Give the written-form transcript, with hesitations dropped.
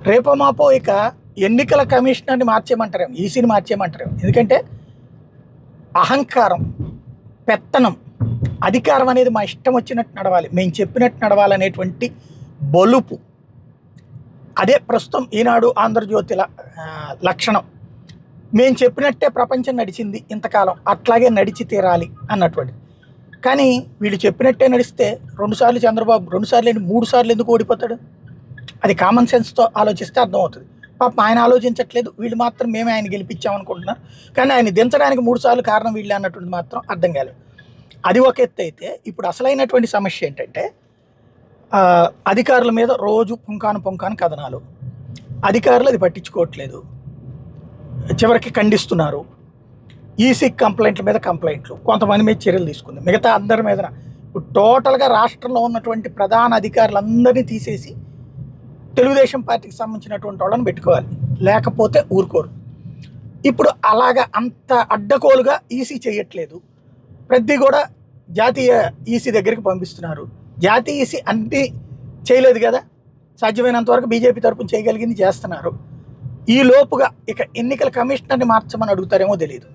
రేపో మాపో ఇక ఎన్నికల కమిషనర్ని మార్చేయమంటారేమో, ఈసీని మార్చేయమంటారేమో. ఎందుకంటే అహంకారం, పెత్తనం, అధికారం అనేది మా ఇష్టం వచ్చినట్టు నడవాలి, మేము చెప్పినట్టు నడవాలనేటువంటి బలుపు, అదే ప్రస్తుతం ఈనాడు ఆంధ్రజ్యోతిల లక్షణం. మేము చెప్పినట్టే ప్రపంచం నడిచింది ఇంతకాలం, అట్లాగే నడిచి తీరాలి అన్నటువంటి. కానీ వీళ్ళు చెప్పినట్టే నడిస్తే 2 సార్లు చంద్రబాబు, 2 సార్లు ఏంటి 3 సార్లు ఎందుకు ఓడిపోతాడు? అది కామన్ సెన్స్తో ఆలోచిస్తే అర్థమవుతుంది. పాపం ఆయన ఆలోచించట్లేదు, వీళ్ళు మాత్రం మేమే ఆయన గెలిపించామనుకుంటున్నారు. కానీ ఆయన దించడానికి 3 సార్లు కారణం వీళ్ళే అన్నటువంటి మాత్రం అర్థం కాలేదు. అది ఒక ఎత్తు అయితే, ఇప్పుడు అసలైనటువంటి సమస్య ఏంటంటే అధికారుల మీద రోజు పుంకాను కథనాలు. అధికారులు అది పట్టించుకోవట్లేదు, చివరికి ఖండిస్తున్నారు. ఈసీ కంప్లైంట్ల మీద కంప్లైంట్లు, కొంతమంది మీద చర్యలు తీసుకుంది, మిగతా అందరి మీద. ఇప్పుడు టోటల్గా రాష్ట్రంలో ఉన్నటువంటి ప్రధాన అధికారులందరినీ తీసేసి తెలుగుదేశం పార్టీకి సంబంధించినటువంటి వాళ్ళని పెట్టుకోవాలి, లేకపోతే ఊరుకోరు. ఇప్పుడు అలాగా అంత అడ్డగోలుగా ఈసీ చేయట్లేదు, ప్రతి కూడా జాతీయ ఈసీ దగ్గరికి పంపిస్తున్నారు. జాతీయ ఈసీ అన్నీ చేయలేదు కదా, సాధ్యమైనంత వరకు బీజేపీ తరపున చేయగలిగింది చేస్తున్నారు. ఈ లోపుగా ఇక ఎన్నికల కమిషనర్ని మార్చమని అడుగుతారేమో తెలియదు.